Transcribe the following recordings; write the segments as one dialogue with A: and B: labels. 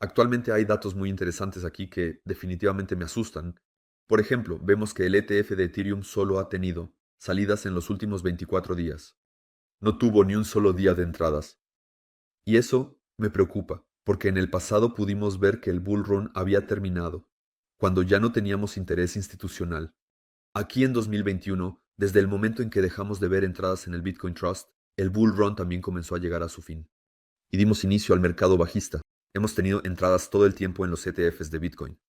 A: Actualmente hay datos muy interesantes aquí que definitivamente me asustan. Por ejemplo, vemos que el ETF de Ethereum solo ha tenido salidas en los últimos 24 días. No tuvo ni un solo día de entradas. Y eso me preocupa, porque en el pasado pudimos ver que el bull run había terminado, cuando ya no teníamos interés institucional. Aquí en 2021, desde el momento en que dejamos de ver entradas en el Bitcoin Trust, el bull run también comenzó a llegar a su fin. Y dimos inicio al mercado bajista. Hemos tenido entradas todo el tiempo en los ETFs de Bitcoin,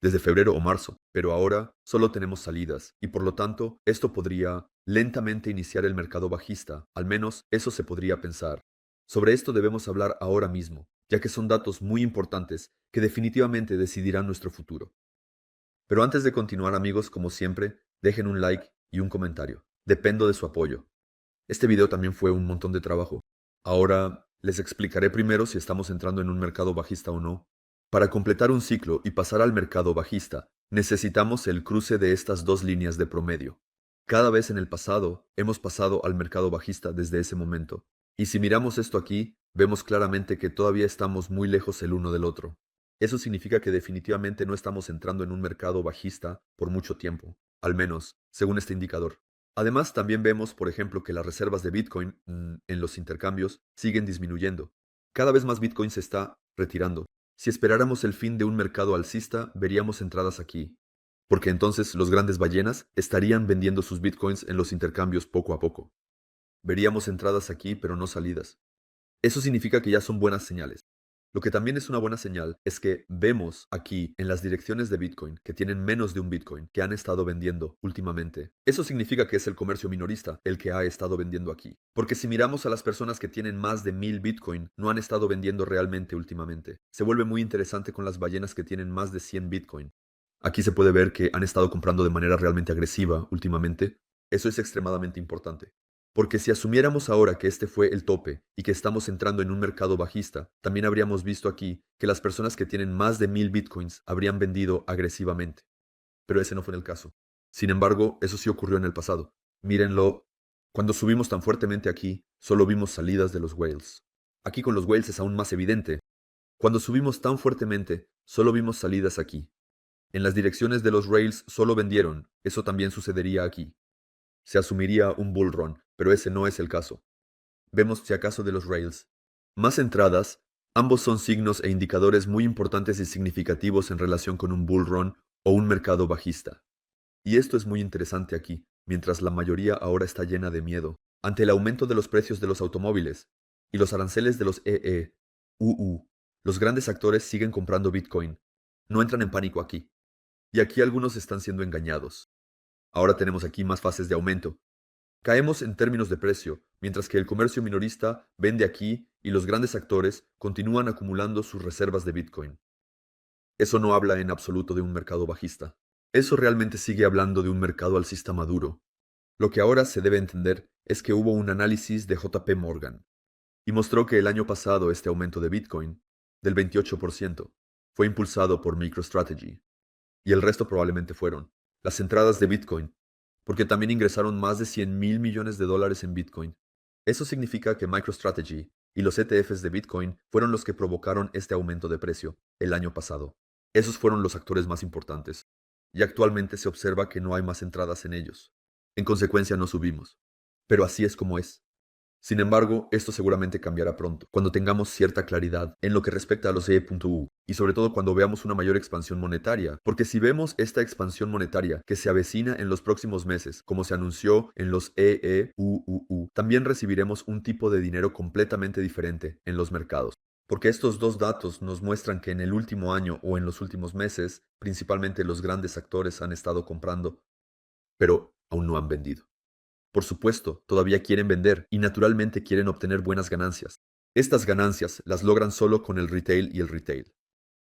A: desde febrero o marzo, pero ahora solo tenemos salidas, y por lo tanto, esto podría lentamente iniciar el mercado bajista, al menos eso se podría pensar. Sobre esto debemos hablar ahora mismo, ya que son datos muy importantes que definitivamente decidirán nuestro futuro. Pero antes de continuar, amigos, como siempre, dejen un like y un comentario. Dependo de su apoyo. Este video también fue un montón de trabajo. Ahora les explicaré primero si estamos entrando en un mercado bajista o no. Para completar un ciclo y pasar al mercado bajista, necesitamos el cruce de estas dos líneas de promedio. Cada vez en el pasado hemos pasado al mercado bajista desde ese momento. Y si miramos esto aquí, vemos claramente que todavía estamos muy lejos el uno del otro. Eso significa que definitivamente no estamos entrando en un mercado bajista por mucho tiempo, al menos, según este indicador. Además, también vemos, por ejemplo, que las reservas de Bitcoin en los intercambios siguen disminuyendo. Cada vez más Bitcoin se está retirando. Si esperáramos el fin de un mercado alcista, veríamos entradas aquí, porque entonces los grandes ballenas estarían vendiendo sus Bitcoins en los intercambios poco a poco. Veríamos entradas aquí, pero no salidas. Eso significa que ya son buenas señales. Lo que también es una buena señal es que vemos aquí en las direcciones de Bitcoin que tienen menos de un Bitcoin que han estado vendiendo últimamente. Eso significa que es el comercio minorista el que ha estado vendiendo aquí. Porque si miramos a las personas que tienen más de 1000 Bitcoin, no han estado vendiendo realmente últimamente. Se vuelve muy interesante con las ballenas que tienen más de 100 Bitcoin. Aquí se puede ver que han estado comprando de manera realmente agresiva últimamente. Eso es extremadamente importante. Porque si asumiéramos ahora que este fue el tope y que estamos entrando en un mercado bajista, también habríamos visto aquí que las personas que tienen más de 1000 bitcoins habrían vendido agresivamente. Pero ese no fue el caso. Sin embargo, eso sí ocurrió en el pasado. Mírenlo, cuando subimos tan fuertemente aquí, solo vimos salidas de los whales. Aquí con los whales es aún más evidente. Cuando subimos tan fuertemente, solo vimos salidas aquí. En las direcciones de los rails solo vendieron, eso también sucedería aquí. Se asumiría un bull run, pero ese no es el caso. Vemos si acaso de los rails. Más entradas, ambos son signos e indicadores muy importantes y significativos en relación con un bull run o un mercado bajista. Y esto es muy interesante aquí, mientras la mayoría ahora está llena de miedo, ante el aumento de los precios de los automóviles y los aranceles de los UU. Los grandes actores siguen comprando Bitcoin. No entran en pánico aquí. Y aquí algunos están siendo engañados. Ahora tenemos aquí más fases de aumento. Caemos en términos de precio, mientras que el comercio minorista vende aquí y los grandes actores continúan acumulando sus reservas de Bitcoin. Eso no habla en absoluto de un mercado bajista. Eso realmente sigue hablando de un mercado alcista maduro. Lo que ahora se debe entender es que hubo un análisis de JP Morgan y mostró que el año pasado este aumento de Bitcoin, del 28%, fue impulsado por MicroStrategy, y el resto probablemente fueron las entradas de Bitcoin, porque también ingresaron más de 100.000 millones de dólares en Bitcoin. Eso significa que MicroStrategy y los ETFs de Bitcoin fueron los que provocaron este aumento de precio el año pasado. Esos fueron los actores más importantes, y actualmente se observa que no hay más entradas en ellos. En consecuencia no subimos. Pero así es como es. Sin embargo, esto seguramente cambiará pronto, cuando tengamos cierta claridad en lo que respecta a los E.U, y sobre todo cuando veamos una mayor expansión monetaria, porque si vemos esta expansión monetaria que se avecina en los próximos meses, como se anunció en los EEUUU, también recibiremos un tipo de dinero completamente diferente en los mercados. Porque estos dos datos nos muestran que en el último año o en los últimos meses, principalmente los grandes actores han estado comprando, pero aún no han vendido. Por supuesto, todavía quieren vender y naturalmente quieren obtener buenas ganancias. Estas ganancias las logran solo con el retail y el retail.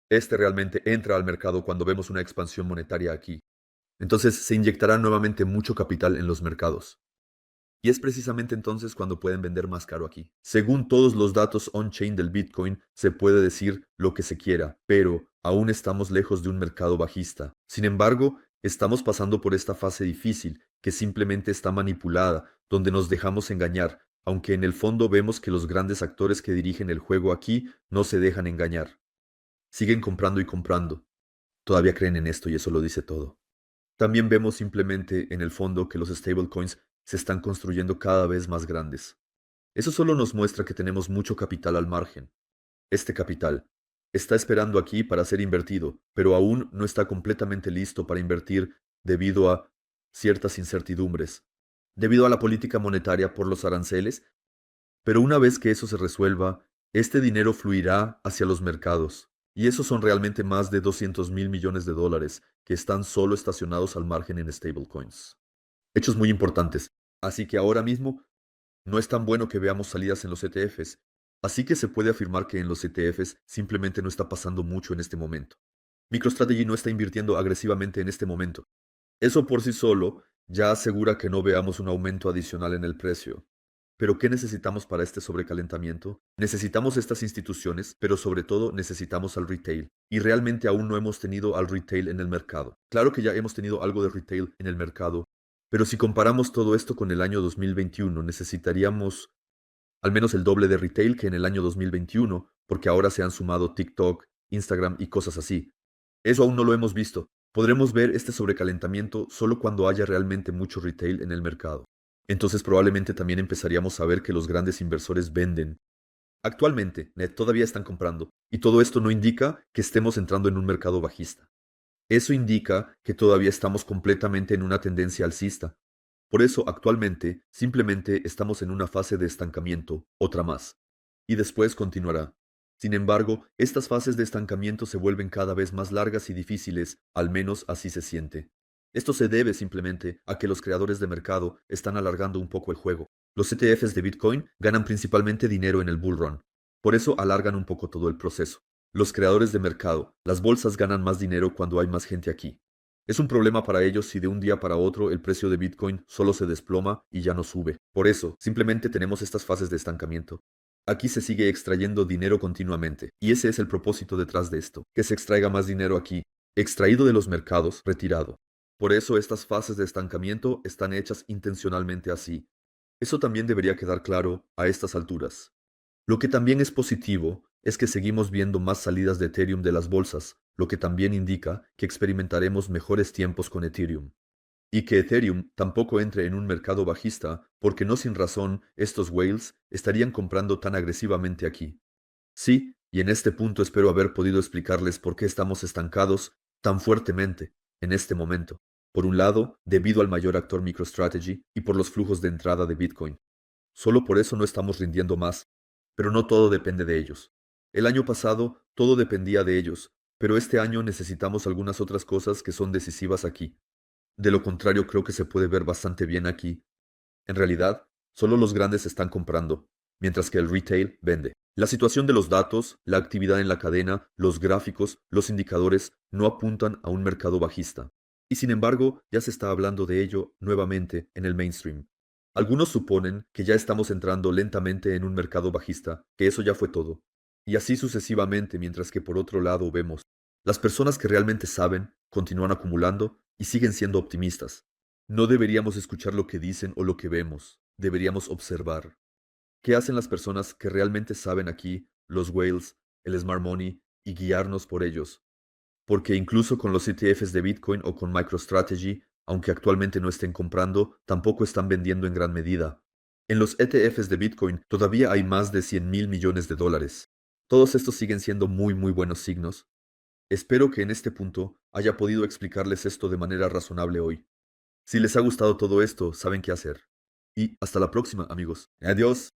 A: Este realmente entra al mercado cuando vemos una expansión monetaria aquí. Entonces se inyectará nuevamente mucho capital en los mercados. Y es precisamente entonces cuando pueden vender más caro aquí. Según todos los datos on-chain del Bitcoin, se puede decir lo que se quiera, pero aún estamos lejos de un mercado bajista. Sin embargo, estamos pasando por esta fase difícil, que simplemente está manipulada, donde nos dejamos engañar, aunque en el fondo vemos que los grandes actores que dirigen el juego aquí no se dejan engañar. Siguen comprando y comprando. Todavía creen en esto y eso lo dice todo. También vemos simplemente en el fondo que los stablecoins se están construyendo cada vez más grandes. Eso solo nos muestra que tenemos mucho capital al margen. Este capital está esperando aquí para ser invertido, pero aún no está completamente listo para invertir debido a ciertas incertidumbres, debido a la política monetaria por los aranceles, pero una vez que eso se resuelva, este dinero fluirá hacia los mercados. Y esos son realmente más de 200.000 millones de dólares que están solo estacionados al margen en stablecoins. Hechos muy importantes. Así que ahora mismo no es tan bueno que veamos salidas en los ETFs. Así que se puede afirmar que en los ETFs simplemente no está pasando mucho en este momento. MicroStrategy no está invirtiendo agresivamente en este momento. Eso por sí solo ya asegura que no veamos un aumento adicional en el precio. Pero ¿qué necesitamos para este sobrecalentamiento? Necesitamos estas instituciones, pero sobre todo necesitamos al retail. Y realmente aún no hemos tenido al retail en el mercado. Claro que ya hemos tenido algo de retail en el mercado, pero si comparamos todo esto con el año 2021, necesitaríamos al menos el doble de retail que en el año 2021, porque ahora se han sumado TikTok, Instagram y cosas así. Eso aún no lo hemos visto. Podremos ver este sobrecalentamiento solo cuando haya realmente mucho retail en el mercado. Entonces probablemente también empezaríamos a ver que los grandes inversores venden. Actualmente, net todavía están comprando, y todo esto no indica que estemos entrando en un mercado bajista. Eso indica que todavía estamos completamente en una tendencia alcista. Por eso, actualmente, simplemente estamos en una fase de estancamiento, otra más, y después continuará. Sin embargo, estas fases de estancamiento se vuelven cada vez más largas y difíciles, al menos así se siente. Esto se debe simplemente a que los creadores de mercado están alargando un poco el juego. Los ETFs de Bitcoin ganan principalmente dinero en el bull run. Por eso alargan un poco todo el proceso. Los creadores de mercado, las bolsas ganan más dinero cuando hay más gente aquí. Es un problema para ellos si de un día para otro el precio de Bitcoin solo se desploma y ya no sube. Por eso, simplemente tenemos estas fases de estancamiento. Aquí se sigue extrayendo dinero continuamente, y ese es el propósito detrás de esto, que se extraiga más dinero aquí, extraído de los mercados, retirado. Por eso estas fases de estancamiento están hechas intencionalmente así. Eso también debería quedar claro a estas alturas. Lo que también es positivo es que seguimos viendo más salidas de Ethereum de las bolsas, lo que también indica que experimentaremos mejores tiempos con Ethereum. Y que Ethereum tampoco entre en un mercado bajista, porque no sin razón estos whales estarían comprando tan agresivamente aquí. Sí, y en este punto espero haber podido explicarles por qué estamos estancados tan fuertemente en este momento. Por un lado, debido al mayor actor MicroStrategy y por los flujos de entrada de Bitcoin. Solo por eso no estamos rindiendo más, pero no todo depende de ellos. El año pasado todo dependía de ellos, pero este año necesitamos algunas otras cosas que son decisivas aquí. De lo contrario, creo que se puede ver bastante bien aquí. En realidad, solo los grandes están comprando, mientras que el retail vende. La situación de los datos, la actividad en la cadena, los gráficos, los indicadores no apuntan a un mercado bajista. Y sin embargo, ya se está hablando de ello nuevamente en el mainstream. Algunos suponen que ya estamos entrando lentamente en un mercado bajista, que eso ya fue todo. Y así sucesivamente, mientras que por otro lado vemos, las personas que realmente saben continúan acumulando y siguen siendo optimistas. No deberíamos escuchar lo que dicen o lo que vemos, deberíamos observar. ¿Qué hacen las personas que realmente saben aquí, los whales, el smart money, y guiarnos por ellos? Porque incluso con los ETFs de Bitcoin o con MicroStrategy, aunque actualmente no estén comprando, tampoco están vendiendo en gran medida. En los ETFs de Bitcoin todavía hay más de 100.000 millones de dólares. Todos estos siguen siendo muy buenos signos. Espero que en este punto haya podido explicarles esto de manera razonable hoy. Si les ha gustado todo esto, saben qué hacer. Y hasta la próxima, amigos. Adiós.